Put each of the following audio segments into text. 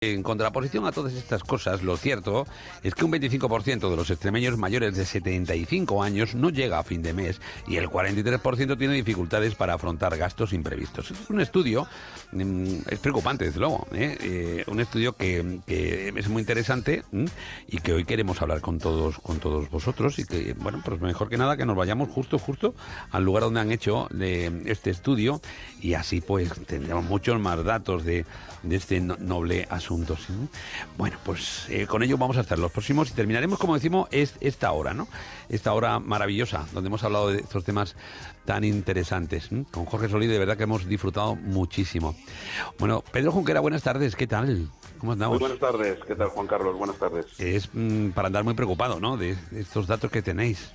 En contraposición a todas estas cosas, lo cierto es que un 25% de los extremeños mayores de 75 años no llega a fin de mes y el 43% tiene dificultades para afrontar gastos imprevistos. Es un estudio, es preocupante desde luego, un estudio que es muy interesante y que hoy queremos hablar con todos vosotros y que, bueno, pues mejor que nada que nos vayamos justo al lugar donde han hecho este estudio y así pues tendremos muchos más datos de este noble asunto. ¿Sí? Bueno, pues con ello vamos a estar los próximos y terminaremos, como decimos, esta hora, ¿no? Esta hora maravillosa, donde hemos hablado de estos temas tan interesantes. Con Jorge Solí, de verdad que hemos disfrutado muchísimo. Bueno, Pedro Junquera, buenas tardes, ¿qué tal? ¿Cómo andamos? Muy buenas tardes, ¿qué tal, Juan Carlos? Buenas tardes. Es para andar muy preocupado, ¿no?, de estos datos que tenéis.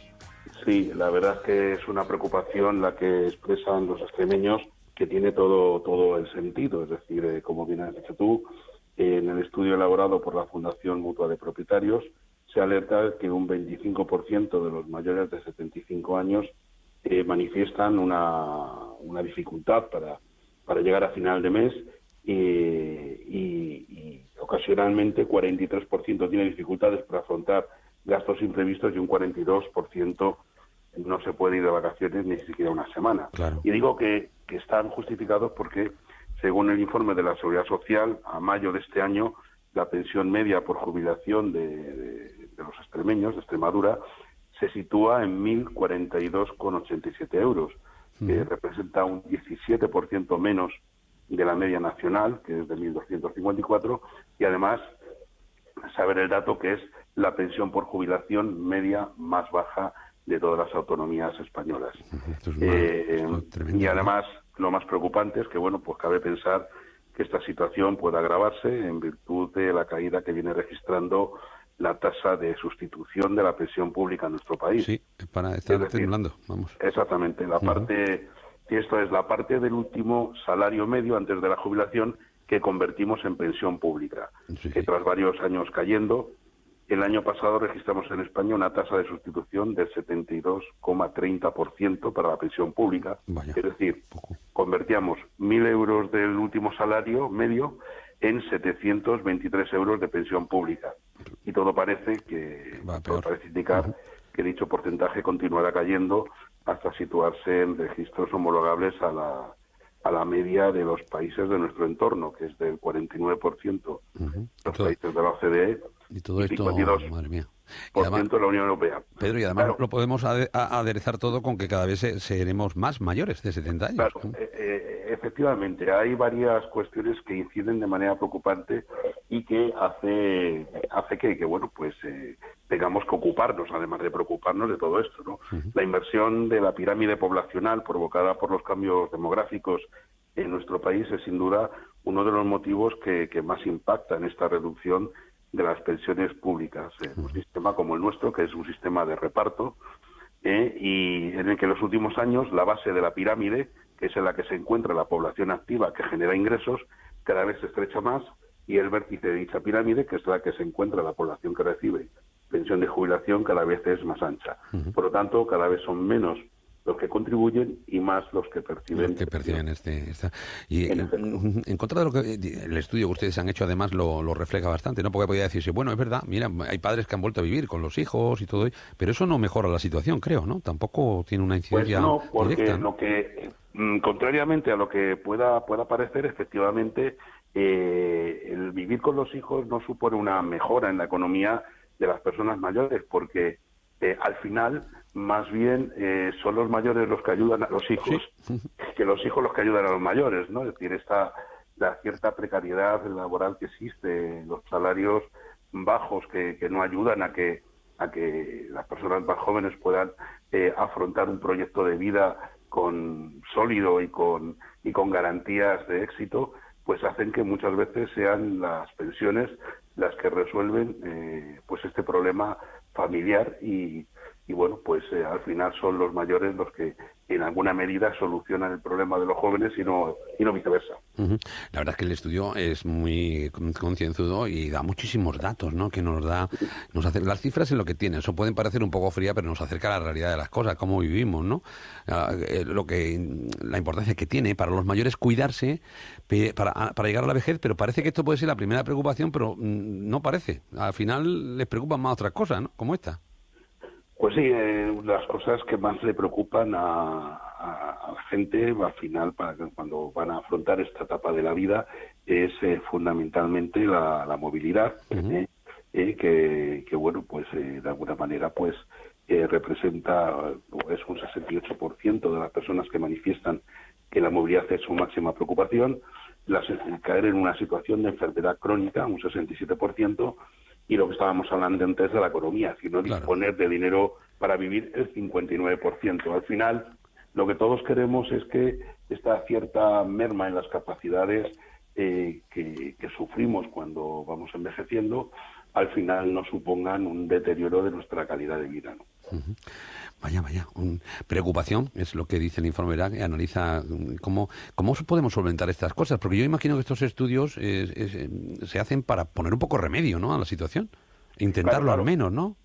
Sí, la verdad es que es una preocupación la que expresan los extremeños, que tiene todo el sentido. Es decir, como bien has dicho tú, en el estudio elaborado por la Fundación Mutua de Propietarios se alerta que un 25% de los mayores de 75 años manifiestan una dificultad para llegar a final de mes y ocasionalmente 43% tiene dificultades para afrontar gastos imprevistos y un 42% no se puede ir de vacaciones ni siquiera una semana. Claro. Y digo que están justificados porque, según el informe de la Seguridad Social, a mayo de este año, la pensión media por jubilación de los extremeños, de Extremadura, se sitúa en 1.042,87 euros, que representa un 17% menos de la media nacional, que es de 1.254, y además saber el dato que es la pensión por jubilación media más baja de todas las autonomías españolas. Esto es tremendo, y además, lo más preocupante es que, bueno, pues cabe pensar que esta situación pueda agravarse en virtud de la caída que viene registrando la tasa de sustitución de la pensión pública en nuestro país. Sí, para estar temblando, vamos. Exactamente, esto es la parte del último salario medio antes de la jubilación que convertimos en pensión pública, Sí. que tras varios años cayendo, el año pasado registramos en España una tasa de sustitución del 72,30% para la pensión pública. Vaya, es decir, poco. convertíamos 1.000 euros del último salario medio en 723 euros de pensión pública. Y todo parece indicar que dicho porcentaje continuará cayendo hasta situarse en registros homologables a la media de los países de nuestro entorno, que es del 49% de los países de la OCDE y todo esto, 52% madre mía. de la Unión Europea. Pedro, y además Claro, lo podemos aderezar todo con que cada vez seremos más mayores de 70 años. Claro, efectivamente, hay varias cuestiones que inciden de manera preocupante y que hace que bueno, pues tengamos que ocuparnos, además de preocuparnos de todo esto, ¿no? La inversión de la pirámide poblacional provocada por los cambios demográficos en nuestro país es sin duda uno de los motivos que más impacta en esta reducción de las pensiones públicas. Un sistema como el nuestro, que es un sistema de reparto, y en el que en los últimos años la base de la pirámide, que es en la que se encuentra la población activa que genera ingresos, cada vez se estrecha más, y el vértice de dicha pirámide, que es la que se encuentra la población que recibe pensión de jubilación, cada vez es más ancha. Por lo tanto, cada vez son menos los que contribuyen y más los que perciben. Los que perciben Y en contra de lo que el estudio que ustedes han hecho, además lo refleja bastante, ¿no? Porque podría decirse, bueno, es verdad, mira, hay padres que han vuelto a vivir con los hijos y todo, pero eso no mejora la situación, creo, ¿no? Tampoco tiene una incidencia Pues no, porque directa, ¿no? lo que, contrariamente a lo que pueda parecer, efectivamente, el vivir con los hijos no supone una mejora en la economía de las personas mayores, porque al final, más bien, son los mayores los que ayudan a los hijos, que los hijos los que ayudan a los mayores, ¿no? Es decir, la cierta precariedad laboral que existe, los salarios bajos que no ayudan a que las personas más jóvenes puedan afrontar un proyecto de vida sólido y con garantías de éxito, pues hacen que muchas veces sean las pensiones las que resuelven pues este problema familiar y bueno, pues al final son los mayores los que en alguna medida solucionan el problema de los jóvenes y no viceversa. Ujú. La verdad es que el estudio es muy concienzudo y da muchísimos datos, ¿no? Que nos hace las cifras en lo que tienen. Eso pueden parecer un poco fría, pero nos acerca a la realidad de las cosas, cómo vivimos, ¿no? La importancia que tiene para los mayores cuidarse para llegar a la vejez, pero parece que esto puede ser la primera preocupación, pero no parece. Al final les preocupan más otras cosas, ¿no? Como esta. Pues sí, las cosas que más le preocupan a la gente al final, cuando van a afrontar esta etapa de la vida, es fundamentalmente la movilidad, Uh-huh. que bueno, pues de alguna manera pues representa, es un 68% de las personas que manifiestan que la movilidad es su máxima preocupación, caer en una situación de enfermedad crónica, un 67%, y lo que estábamos hablando antes de la economía, sino disponer de dinero para vivir el 59%. Al final, lo que todos queremos es que esta cierta merma en las capacidades que sufrimos cuando vamos envejeciendo, al final no supongan un deterioro de nuestra calidad de vida, ¿no? Uh-huh. Vaya. Preocupación es lo que dice el informe que analiza cómo podemos solventar estas cosas, porque yo imagino que estos estudios se hacen para poner un poco remedio, ¿no?, a la situación, intentarlo claro. Al menos, ¿no?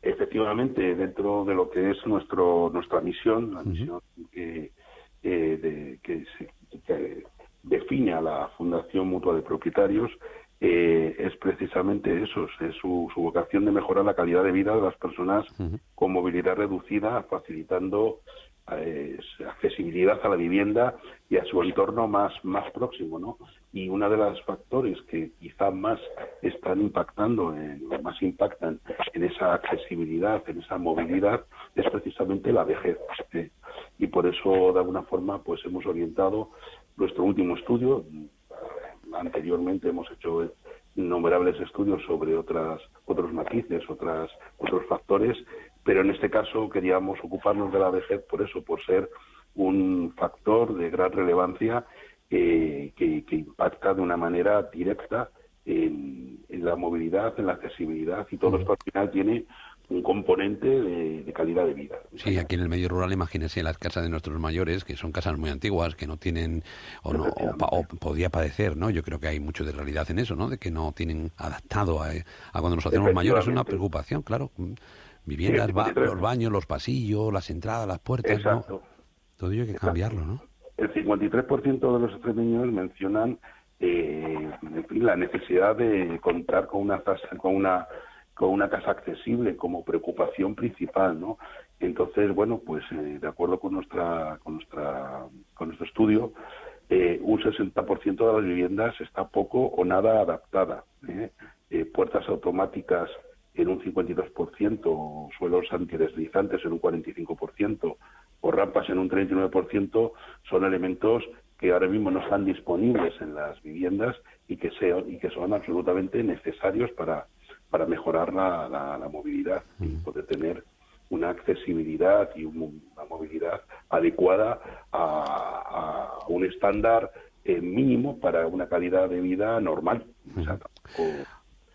Efectivamente, dentro de lo que es nuestra misión, la misión que define a la Fundación Mutua de Propietarios, es precisamente eso, es su vocación de mejorar la calidad de vida de las personas con movilidad reducida, facilitando accesibilidad a la vivienda y a su entorno más próximo, ¿no? Y uno de los factores que quizá más impactan en esa accesibilidad, en esa movilidad, es precisamente la vejez. Y por eso, de alguna forma, pues hemos orientado nuestro último estudio. Anteriormente hemos hecho innumerables estudios sobre otros matices, otros factores, pero en este caso queríamos ocuparnos de la vejez por ser un factor de gran relevancia que impacta de una manera directa en la movilidad, en la accesibilidad, y todo esto al final tiene un componente de calidad de vida. Sí, aquí en el medio rural, imagínese las casas de nuestros mayores, que son casas muy antiguas, que no tienen, o podría padecer, ¿no? Yo creo que hay mucho de realidad en eso, ¿no? De que no tienen adaptado a cuando nos hacemos mayores. Es una preocupación, claro. Viviendas, los baños, los pasillos, las entradas, las puertas, exacto, ¿no? Todo ello hay que cambiarlo, ¿no? El 53% de los extremeños mencionan la necesidad de contar con una casa accesible como preocupación principal, ¿no? Entonces, bueno, pues de acuerdo con nuestro estudio, un 60% de las viviendas está poco o nada adaptada. Puertas automáticas en un 52%, suelos antideslizantes en un 45%, o rampas en un 39%, son elementos que ahora mismo no están disponibles en las viviendas y que son absolutamente necesarios para mejorar la movilidad y poder tener una accesibilidad y una movilidad adecuada a un estándar mínimo para una calidad de vida normal. O sea,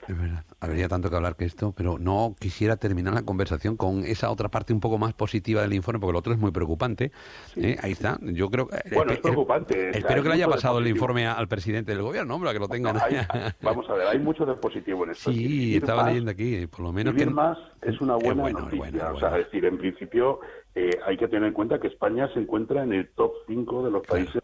es verdad, habría tanto que hablar que esto, pero no quisiera terminar la conversación con esa otra parte un poco más positiva del informe, porque lo otro es muy preocupante. Sí. Ahí está, yo creo que... Bueno, es preocupante. Espero que le haya pasado el informe al presidente del gobierno, hombre, que lo tengan. Vamos a ver, hay mucho de positivo en esto. Sí, estaba leyendo aquí, por lo menos... Vivir más es una buena noticia. O sea, es decir, en principio hay que tener en cuenta que España se encuentra en el top 5 de los países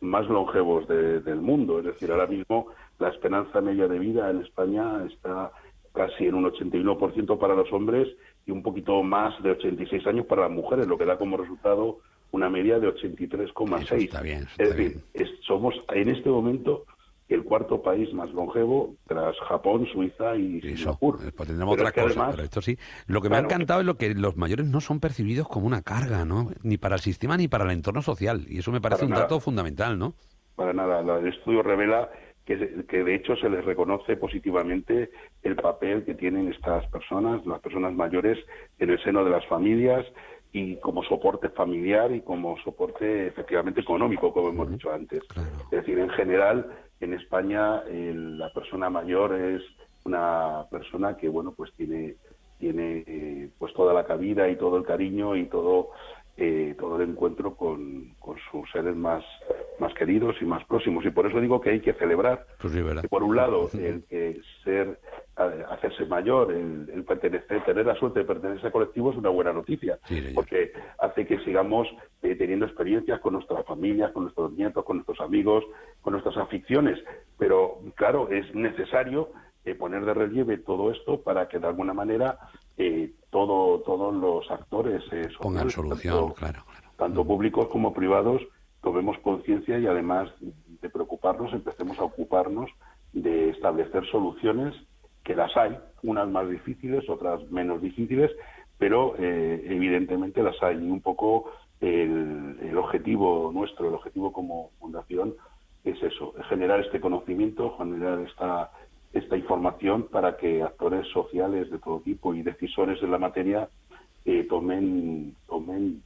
más longevos del mundo. Es decir, ahora mismo la esperanza media de vida en España está casi en un 81% para los hombres y un poquito más de 86 años para las mujeres, lo que da como resultado una media de 83,6. Está bien, es decir, somos en este momento el cuarto país más longevo tras Japón, Suiza y Singapur. Pues tendremos otra cosa, además, pero esto sí. Lo que me ha encantado es lo que los mayores no son percibidos como una carga, ¿no? Ni para el sistema ni para el entorno social. Y eso me parece un dato fundamental, ¿no? Para nada. El estudio revela que de hecho se les reconoce positivamente el papel que tienen estas personas, las personas mayores, en el seno de las familias y como soporte familiar y como soporte efectivamente económico, como hemos dicho antes. Claro. Es decir, en general, en España la persona mayor es una persona que, bueno, pues tiene tiene pues toda la cabida y todo el cariño y todo el encuentro con sus seres más queridos y más próximos. Y por eso digo que hay que celebrar, Pues sí, ¿verdad? que por un lado, el que hacerse mayor, el pertenecer, tener la suerte de pertenecer a colectivos es una buena noticia, Sí, señor. porque hace que sigamos teniendo experiencias con nuestras familias, con nuestros nietos, con nuestros amigos, con nuestras aficiones. Pero, claro, es necesario poner de relieve todo esto para que de alguna manera todos los actores Pongan sociales, solución, claro. tanto públicos como privados, tomemos conciencia y además de preocuparnos, empecemos a ocuparnos de establecer soluciones, que las hay, unas más difíciles, otras menos difíciles, pero evidentemente las hay. Y un poco el objetivo nuestro, el objetivo como fundación es eso, es generar este conocimiento, generar esta información para que actores sociales de todo tipo y decisores de la materia tomen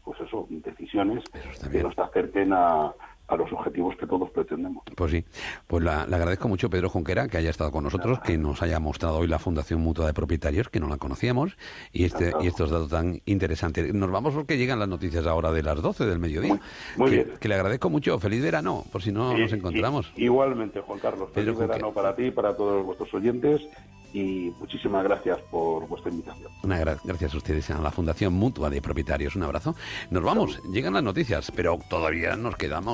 pues eso, decisiones que nos acerquen a los objetivos que todos pretendemos. Pues sí, pues le agradezco mucho, Pedro Junquera, que haya estado con nosotros, que nos haya mostrado hoy la Fundación Mutua de Propietarios, que no la conocíamos, y estos datos tan interesantes. Nos vamos porque llegan las noticias ahora de las 12 del mediodía. Muy bien. Que le agradezco mucho. Feliz verano, por si no nos encontramos. Igualmente, Juan Carlos. Feliz verano para ti y para todos vuestros oyentes. Y muchísimas gracias por vuestra invitación. Gracias a ustedes, a la Fundación Mutua de Propietarios. Un abrazo. Nos vamos, llegan las noticias, pero todavía nos quedamos.